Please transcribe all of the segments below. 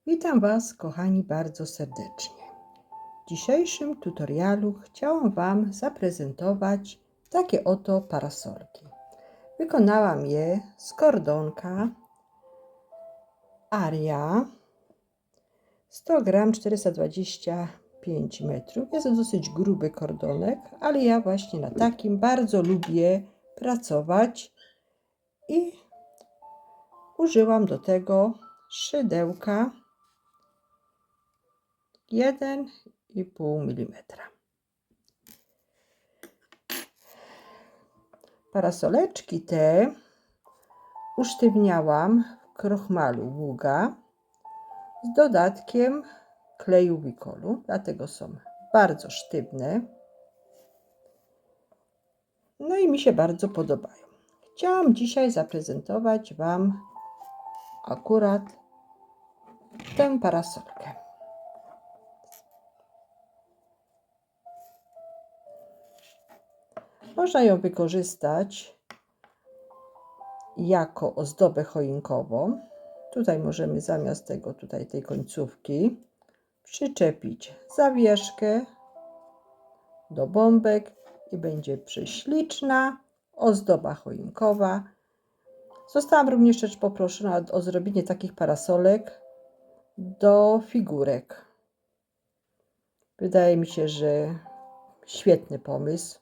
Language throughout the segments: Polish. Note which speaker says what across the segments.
Speaker 1: Witam Was, kochani, bardzo serdecznie. W dzisiejszym tutorialu chciałam Wam zaprezentować takie oto parasolki. Wykonałam je z kordonka Aria 100 gram 425 metrów. Jest to dosyć gruby kordonek, ale ja właśnie na takim bardzo lubię pracować i użyłam do tego szydełka 1,5 mm. Parasoleczki te usztywniałam w krochmalu Ługa z dodatkiem kleju Wikolu, dlatego są bardzo sztywne. No i mi się bardzo podobają. Chciałam dzisiaj zaprezentować Wam akurat tę parasolkę. Można ją wykorzystać jako ozdobę choinkową. Tutaj możemy zamiast tej końcówki przyczepić zawieszkę do bombek i będzie prześliczna ozdoba choinkowa. Zostałam również też poproszona o zrobienie takich parasolek do figurek. Wydaje mi się, że świetny pomysł,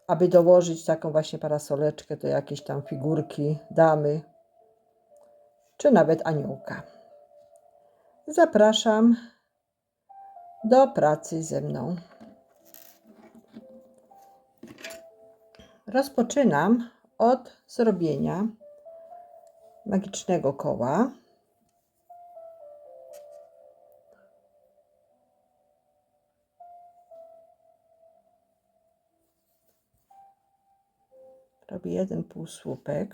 Speaker 1: aby dołożyć taką właśnie parasoleczkę do jakiejś tam figurki damy, czy nawet aniołka. Zapraszam do pracy ze mną. Rozpoczynam od zrobienia magicznego koła. Robię jeden półsłupek.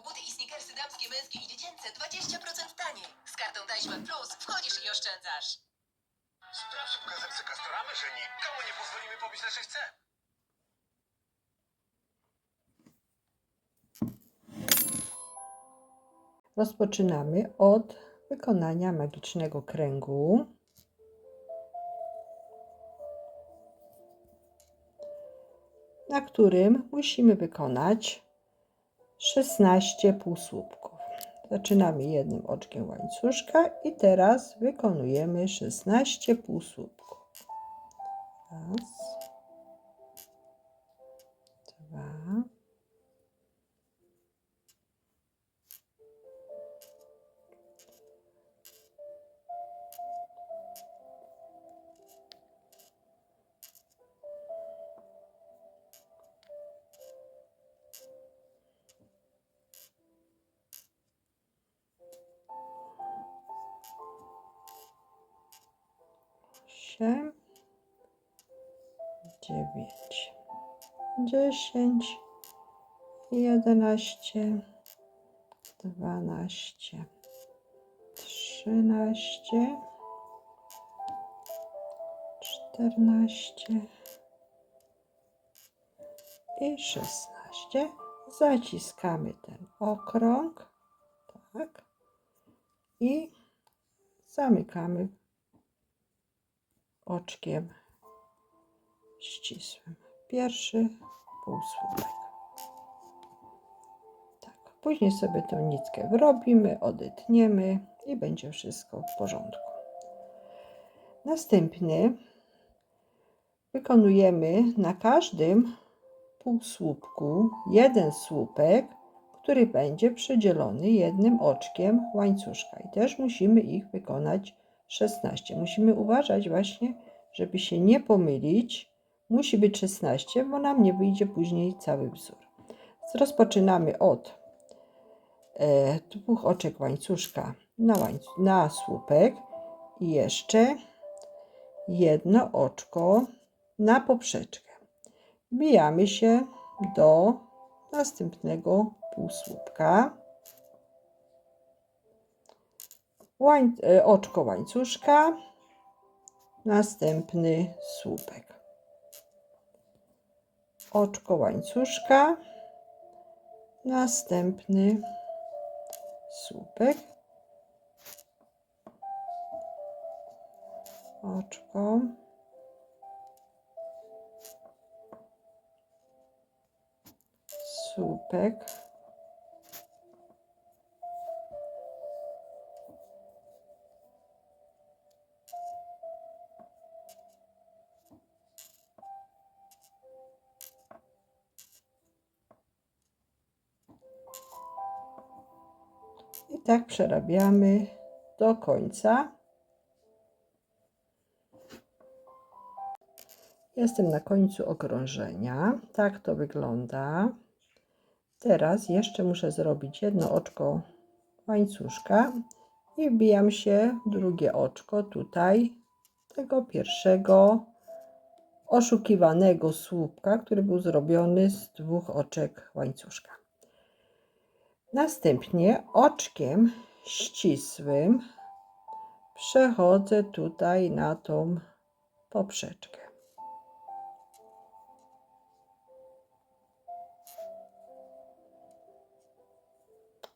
Speaker 2: Buty i sneakersy damskie, męskie i dziecięce 20% taniej. Z kartą Deichmann Plus wchodzisz i oszczędzasz.
Speaker 3: Sprawdź w gazecie Castoramy, że nikomu nie pozwolimy pobić naszych cen.
Speaker 1: Rozpoczynamy od wykonania magicznego kręgu. Na którym musimy wykonać 16 półsłupków. Zaczynamy jednym oczkiem łańcuszka i teraz wykonujemy 16 półsłupków. Raz, dwa, osiem, 9, 10, 11, 12, 13, 14 i 16. Zaciskamy ten okrąg, tak, i zamykamy oczkiem ścisłym. Pierwszy półsłupek. Tak, później sobie tę nitkę wyrobimy, odetniemy i będzie wszystko w porządku. Następnie wykonujemy na każdym półsłupku jeden słupek, który będzie przydzielony jednym oczkiem łańcuszka. I też musimy ich wykonać 16. Musimy uważać właśnie, żeby się nie pomylić. Musi być 16, bo nam nie wyjdzie później cały wzór. Rozpoczynamy od dwóch oczek łańcuszka na słupek i jeszcze jedno oczko na poprzeczkę. Wbijamy się do następnego półsłupka. Oczko łańcuszka, następny słupek. Oczko łańcuszka, następny słupek, oczko, słupek, i tak przerabiamy do końca. Jestem na końcu okrążenia. Tak to wygląda. Teraz jeszcze muszę zrobić jedno oczko łańcuszka i wbijam się w drugie oczko tutaj tego pierwszego oszukiwanego słupka, który był zrobiony z 2 oczek łańcuszka. Następnie oczkiem ścisłym przechodzę tutaj na tą poprzeczkę.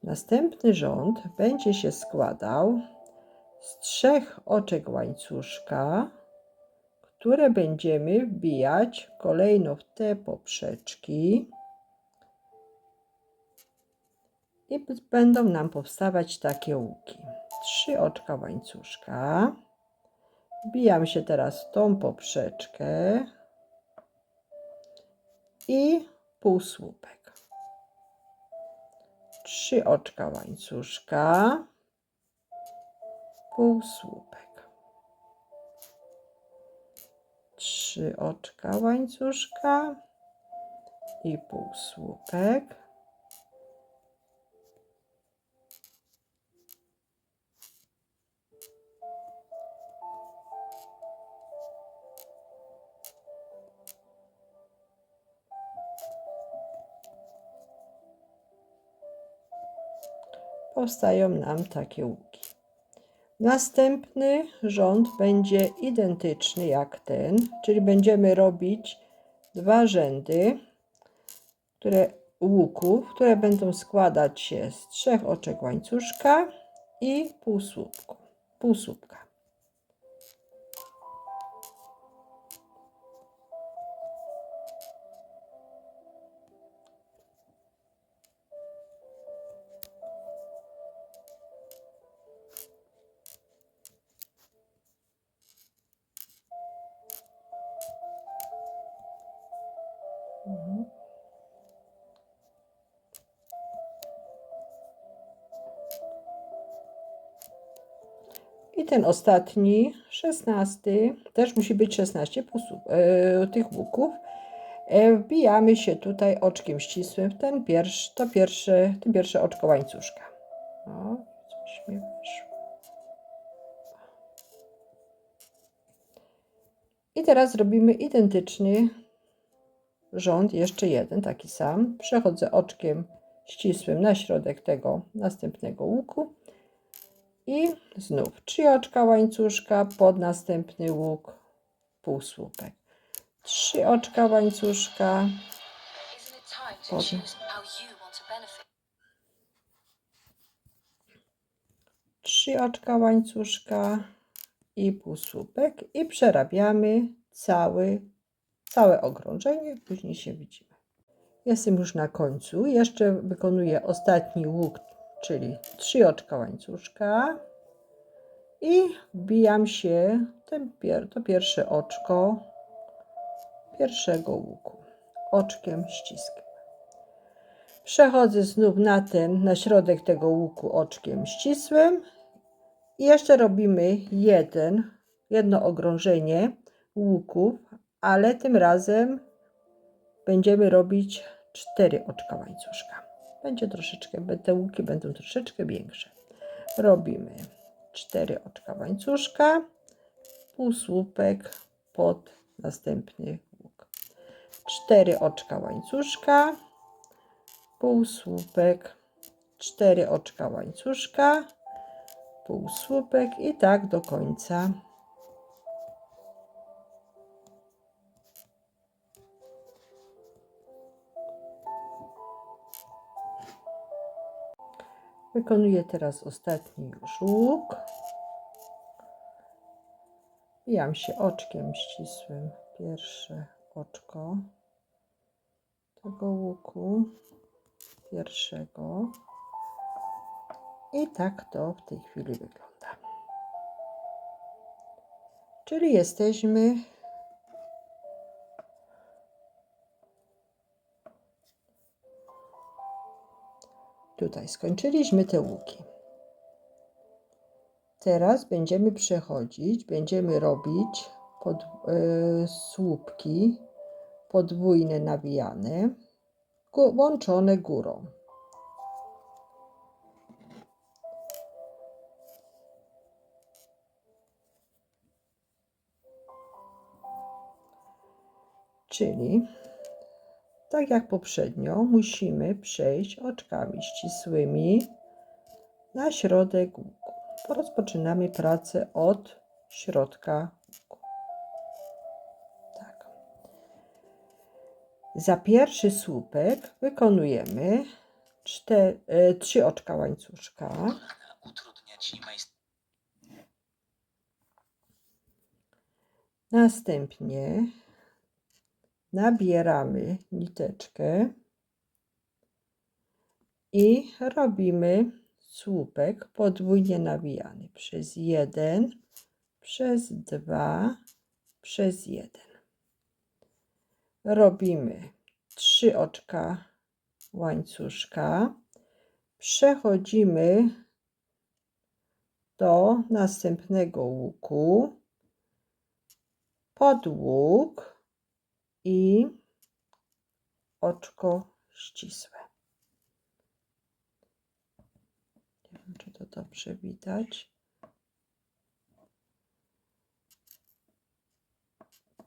Speaker 1: Następny rząd będzie się składał z 3 oczek łańcuszka, które będziemy wbijać kolejno w te poprzeczki i będą nam powstawać takie łuki. 3 oczka łańcuszka. Wbijam się teraz w tą poprzeczkę i półsłupek. 3 oczka łańcuszka, półsłupek. 3 oczka łańcuszka i półsłupek. Powstają nam takie łuki. Następny rząd będzie identyczny jak ten, czyli będziemy robić 2 rzędy łuków, które będą składać się z 3 oczek łańcuszka i półsłupka. I ten ostatni, 16, też musi być 16 tych łuków. Wbijamy się tutaj oczkiem ścisłym w ten pierwsze oczko łańcuszka. O, coś mi wyszło. I teraz robimy identyczny rząd, jeszcze jeden taki sam. Przechodzę oczkiem ścisłym na środek tego następnego łuku i znów 3 oczka łańcuszka pod następny łuk, półsłupek. 3 oczka łańcuszka pod 3 oczka łańcuszka i półsłupek i przerabiamy całe okrążenie, później się widzimy. Jestem już na końcu, jeszcze wykonuję ostatni łuk, czyli 3 oczka łańcuszka i wbijam się to pierwsze oczko pierwszego łuku oczkiem ścisłym. Przechodzę znów na środek tego łuku oczkiem ścisłym i jeszcze robimy jedno okrążenie łuków, ale tym razem będziemy robić 4 oczka łańcuszka. Te łuki będą troszeczkę większe. Robimy 4 oczka łańcuszka, półsłupek pod następny łuk. 4 oczka łańcuszka, półsłupek, 4 oczka łańcuszka, półsłupek i tak do końca. Wykonuję teraz ostatni już łuk. Wbijam się oczkiem ścisłym w pierwsze oczko tego łuku pierwszego. I tak to w tej chwili wygląda. Czyli jesteśmy tutaj, skończyliśmy te łuki. Teraz będziemy przechodzić, będziemy robić słupki podwójne nawijane, łączone górą. Czyli tak jak poprzednio musimy przejść oczkami ścisłymi na środek łuku. Rozpoczynamy pracę od środka łuku. Tak. Za pierwszy słupek wykonujemy 3 oczka łańcuszka. Następnie nabieramy niteczkę i robimy słupek podwójnie nawijany przez 1, przez 2, przez 1. Robimy 3 oczka łańcuszka, przechodzimy do następnego łuku, pod łuk i oczko ścisłe. Nie wiem, czy to dobrze widać.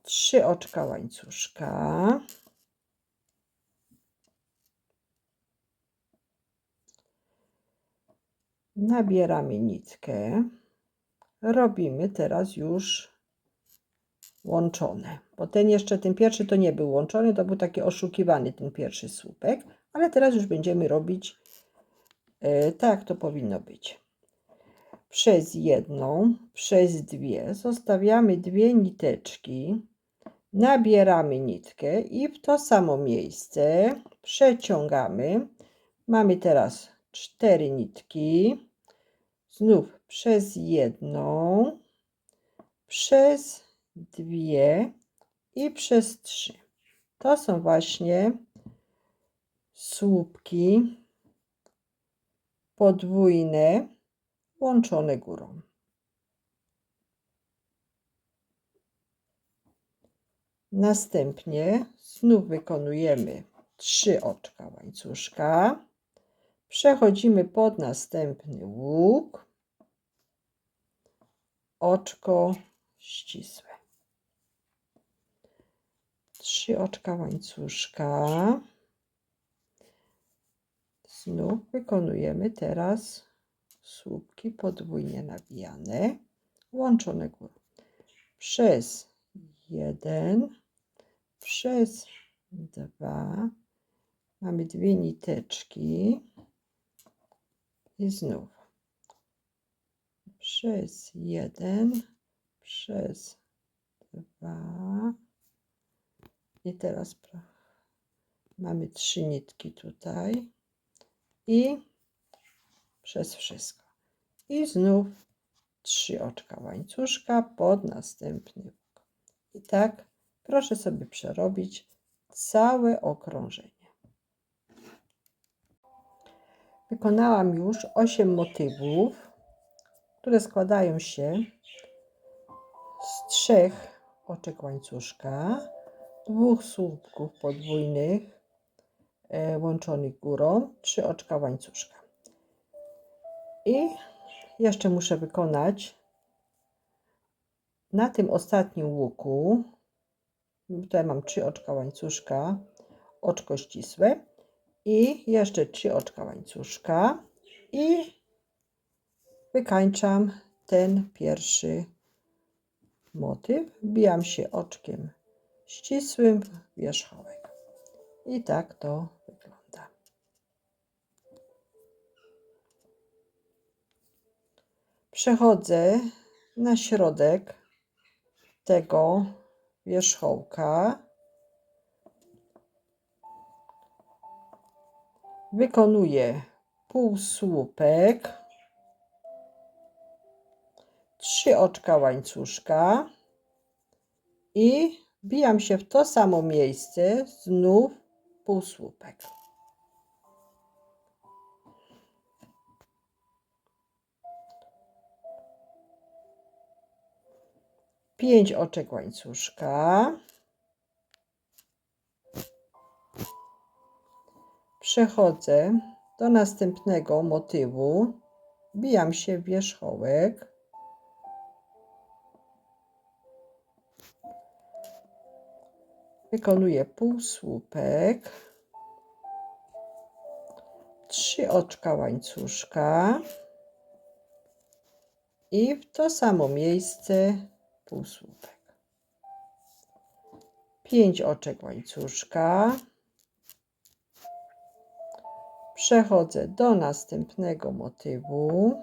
Speaker 1: 3 oczka łańcuszka. Nabieramy nitkę. Robimy teraz już łączone, bo ten pierwszy to nie był łączony, to był taki oszukiwany ten pierwszy słupek, ale teraz już będziemy robić tak, jak to powinno być. Przez jedną, przez dwie zostawiamy 2 niteczki, nabieramy nitkę i w to samo miejsce przeciągamy. Mamy teraz 4 nitki, znów przez jedną, przez 2 i przez 3. To są właśnie słupki podwójne łączone górą. Następnie znów wykonujemy 3 oczka łańcuszka. Przechodzimy pod następny łuk, oczko ścisłe. 3 oczka łańcuszka. Znów wykonujemy teraz słupki podwójnie nawijane, łączone górą. Przez 1, przez 2, mamy 2 niteczki i znów przez 1, przez 2 i teraz mamy 3 nitki tutaj i przez wszystko. I znów 3 oczka łańcuszka pod następny łuk. I tak proszę sobie przerobić całe okrążenie. Wykonałam już 8 motywów, które składają się z 3 oczek łańcuszka, 2 słupków podwójnych łączonych górą, 3 oczka łańcuszka. I jeszcze muszę wykonać na tym ostatnim łuku, tutaj mam 3 oczka łańcuszka, oczko ścisłe i jeszcze 3 oczka łańcuszka i wykańczam ten pierwszy motyw. Wbijam się oczkiem ścisłym w wierzchołek. I tak to wygląda. Przechodzę na środek tego wierzchołka. Wykonuję półsłupek, 3 oczka łańcuszka i wbijam się w to samo miejsce, znów półsłupek. Pięć oczek łańcuszka. Przechodzę do następnego motywu, wbijam się w wierzchołek, wykonuję półsłupek, 3 oczka łańcuszka i w to samo miejsce półsłupek. 5 oczek łańcuszka. Przechodzę do następnego motywu.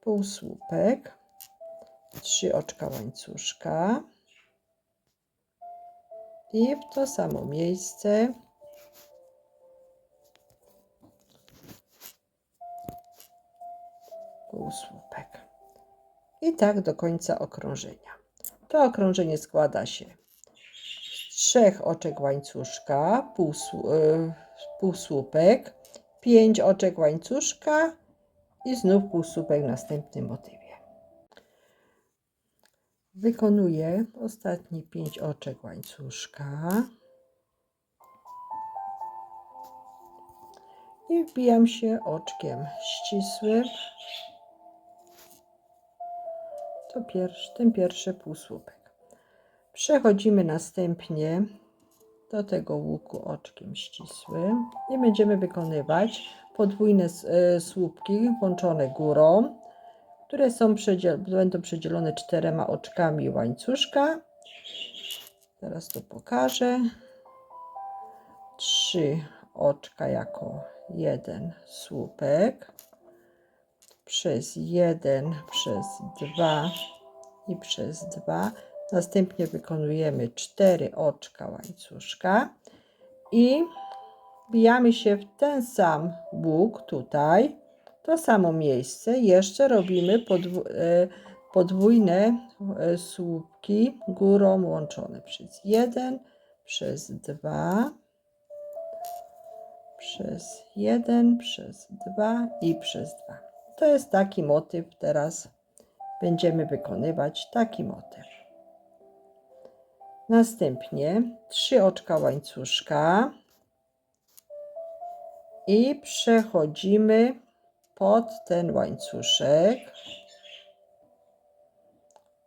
Speaker 1: Półsłupek, 3 oczka łańcuszka i w to samo miejsce półsłupek. I tak do końca okrążenia. To okrążenie składa się z 3 oczek łańcuszka, półsłupek, 5 oczek łańcuszka i znów półsłupek w następnym motywie. Wykonuję ostatnie 5 oczek łańcuszka i wbijam się oczkiem ścisłym ten pierwszy półsłupek. Przechodzimy następnie do tego łuku oczkiem ścisłym i będziemy wykonywać podwójne słupki włączone górą, które będą przedzielone 4 oczkami łańcuszka. Teraz to pokażę. 3 oczka jako jeden słupek, przez 1, przez 2 i przez 2. Następnie wykonujemy 4 oczka łańcuszka i wbijamy się w ten sam łuk tutaj, to samo miejsce. Jeszcze robimy podwójne słupki górą łączone przez 1, przez 2, przez 1, przez 2 i przez 2. To jest taki motyw, teraz będziemy wykonywać taki motyw. Następnie 3 oczka łańcuszka i przechodzimy pod ten łańcuszek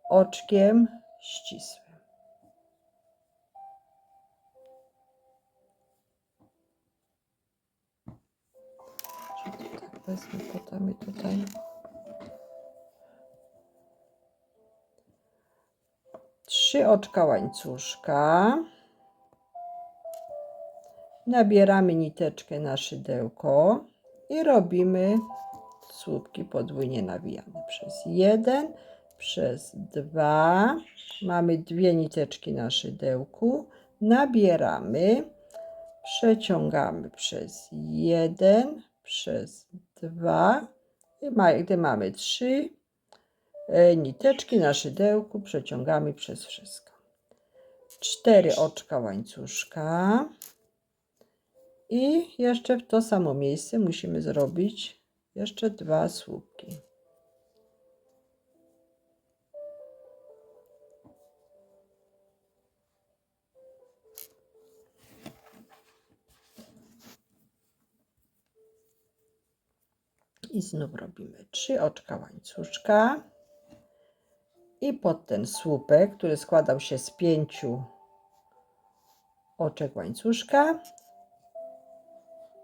Speaker 1: oczkiem ścisłym. Tak wezmę potem i tutaj. 3 oczka łańcuszka. Nabieramy niteczkę na szydełko i robimy słupki podwójnie nawijane przez 1, przez 2. Mamy 2 niteczki na szydełku. Nabieramy, przeciągamy przez 1, przez 2. I gdy mamy 3 niteczki na szydełku, przeciągamy przez wszystko. 4 oczka łańcuszka. I jeszcze w to samo miejsce musimy zrobić jeszcze 2 słupki. I znów robimy 3 oczka łańcuszka. I pod ten słupek, który składał się z 5 oczek łańcuszka,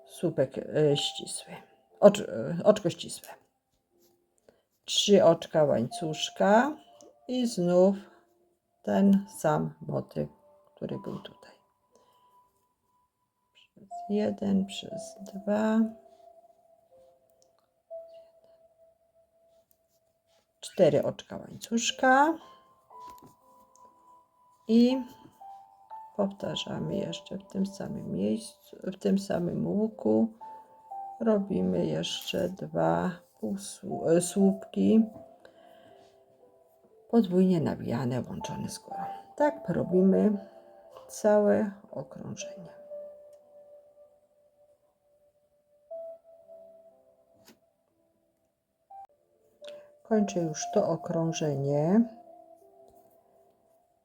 Speaker 1: słupek ścisły, oczko ścisłe. 3 oczka łańcuszka i znów ten sam motyw, który był tutaj. Przez 1 przez 2, 4 oczka łańcuszka i powtarzamy jeszcze w tym samym miejscu, w tym samym łuku robimy jeszcze 2 słupki podwójnie nawijane, łączone z górą. Tak robimy całe okrążenie. Kończę już to okrążenie.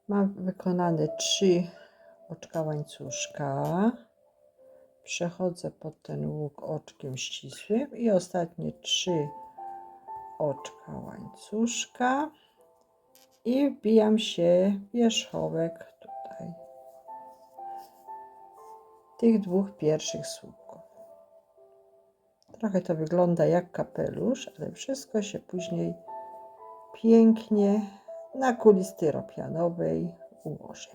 Speaker 1: Mam wykonane 3 oczka łańcuszka. Przechodzę pod ten łuk oczkiem ścisłym i ostatnie 3 oczka łańcuszka i wbijam się w wierzchołek tutaj tych 2 pierwszych słupków. Trochę to wygląda jak kapelusz, ale wszystko się później pięknie na kuli styropianowej ułoży.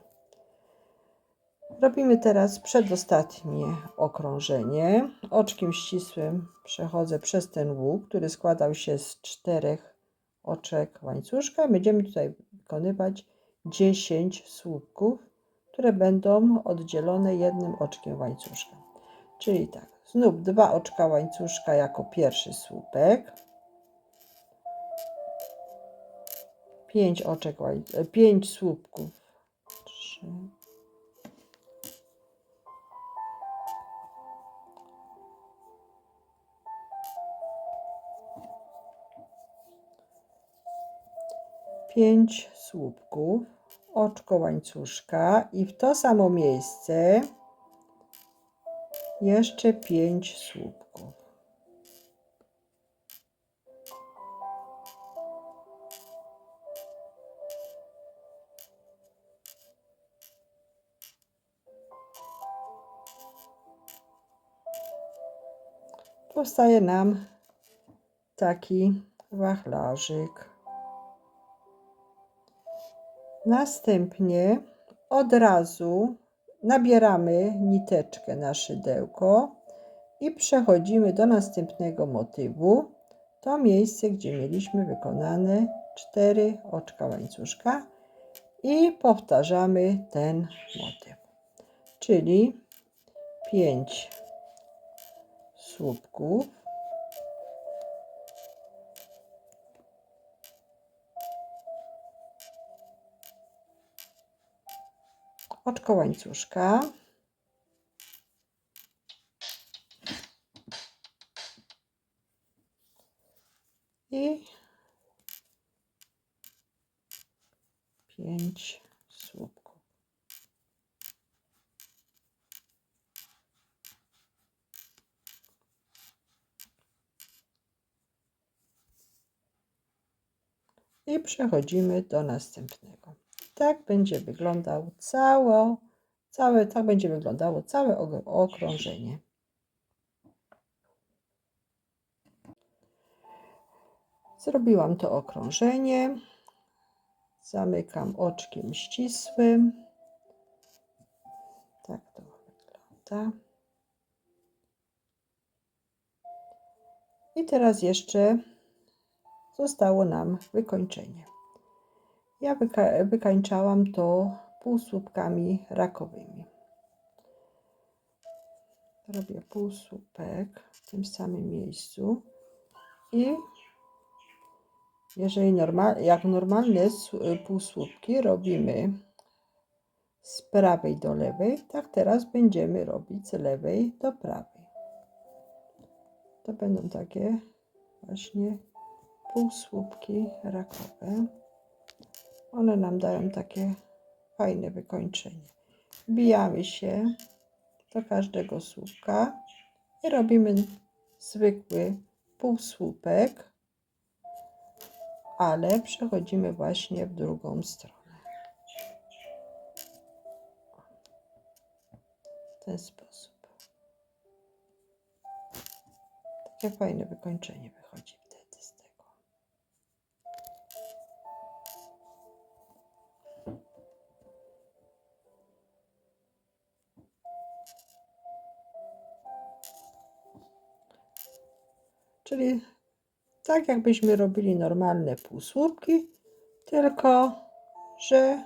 Speaker 1: Robimy teraz przedostatnie okrążenie. Oczkiem ścisłym przechodzę przez ten łuk, który składał się z 4 oczek łańcuszka. Będziemy tutaj wykonywać 10 słupków, które będą oddzielone jednym oczkiem łańcuszka. Czyli tak, znów 2 oczka łańcuszka jako pierwszy słupek, 5 słupków, 3, 5 słupków, oczko łańcuszka i w to samo miejsce jeszcze 5 słupków. Powstaje nam taki wachlarzyk. Następnie od razu nabieramy niteczkę na szydełko i przechodzimy do następnego motywu. To miejsce, gdzie mieliśmy wykonane 4 oczka łańcuszka i powtarzamy ten motyw. Czyli 5 słupków, oczko łańcuszka, i 5 słupków. I przechodzimy do następnego. Tak będzie wyglądał tak będzie wyglądało całe okrążenie. Zrobiłam to okrążenie. Zamykam oczkiem ścisłym. Tak to wygląda. I teraz jeszcze zostało nam wykończenie. Ja wykańczałam to półsłupkami rakowymi. Robię półsłupek w tym samym miejscu i jeżeli jak normalne półsłupki robimy z prawej do lewej, tak teraz będziemy robić z lewej do prawej. To będą takie właśnie półsłupki rakowe. One nam dają takie fajne wykończenie. Wbijamy się do każdego słupka i robimy zwykły półsłupek, ale przechodzimy właśnie w drugą stronę. W ten sposób. Takie fajne wykończenie wychodzi wtedy z tego. czyli tak jakbyśmy robili normalne półsłupki, tylko że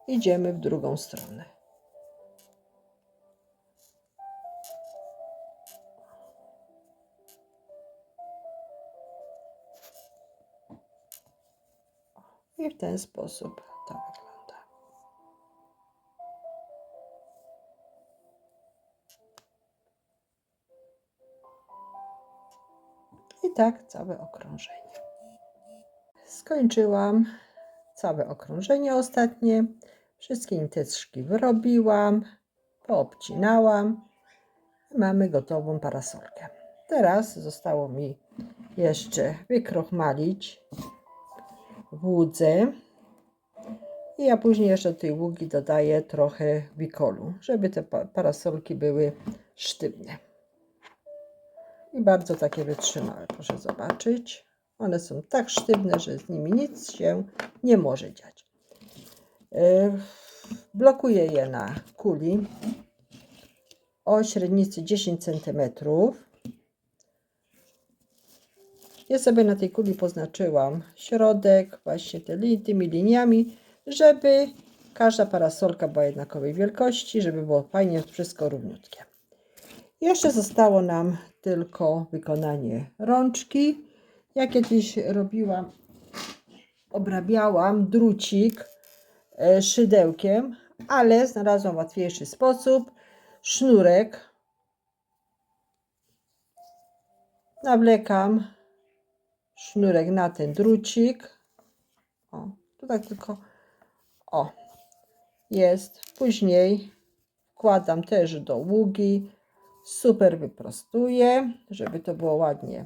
Speaker 1: idziemy w drugą stronę. I w ten sposób to wygląda. I tak całe okrążenie. Skończyłam całe okrążenie ostatnie. Wszystkie niteczki wyrobiłam, poobcinałam. Mamy gotową parasolkę. Teraz zostało mi jeszcze wykrochmalić włódzę. I ja później jeszcze do tej ługi dodaję trochę wikolu, żeby te parasolki były sztywne. I bardzo takie wytrzymałe, proszę zobaczyć. One są tak sztywne, że z nimi nic się nie może dziać. Blokuję je na kuli o średnicy 10 cm. Ja sobie na tej kuli poznaczyłam środek właśnie tymi liniami, żeby każda parasolka była jednakowej wielkości, żeby było fajnie wszystko równiutkie. Jeszcze zostało nam tylko wykonanie rączki. Ja kiedyś robiłam, obrabiałam drucik szydełkiem, ale znalazłam łatwiejszy sposób. Sznurek nawlekam, sznurek na ten drucik. O, tu tak tylko, o, jest. Później wkładam też do ługi, super wyprostuję, żeby to było ładnie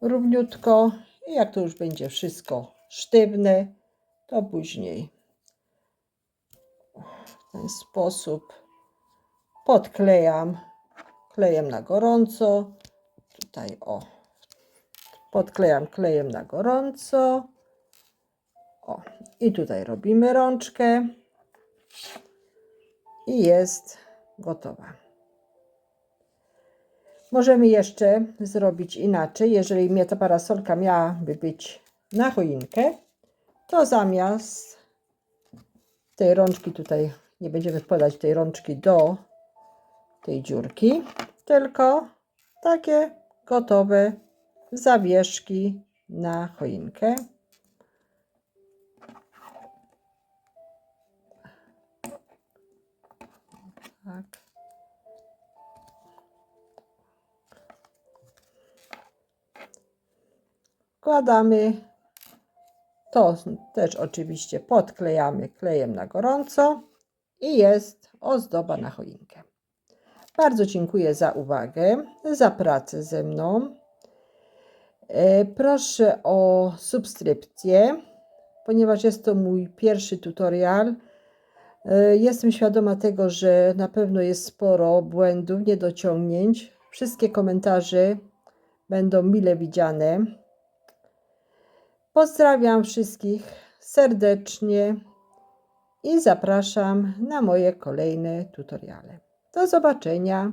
Speaker 1: równiutko. I jak to już będzie wszystko sztywne, to później w ten sposób podklejam klejem na gorąco. Tutaj o, podklejam klejem na gorąco. O, i tutaj robimy rączkę i jest gotowa. Możemy jeszcze zrobić inaczej. Jeżeli mnie ta parasolka miałaby być na choinkę, to zamiast tej rączki tutaj, nie będziemy wkładać tej rączki do tej dziurki, tylko takie gotowe zawieszki na choinkę. Tak. Wkładamy, to też oczywiście podklejamy klejem na gorąco i jest ozdoba na choinkę. Bardzo dziękuję za uwagę, za pracę ze mną. Proszę o subskrypcję, ponieważ jest to mój pierwszy tutorial. Jestem świadoma tego, że na pewno jest sporo błędów, niedociągnięć. Wszystkie komentarze będą mile widziane. Pozdrawiam wszystkich serdecznie i zapraszam na moje kolejne tutoriale. Do zobaczenia.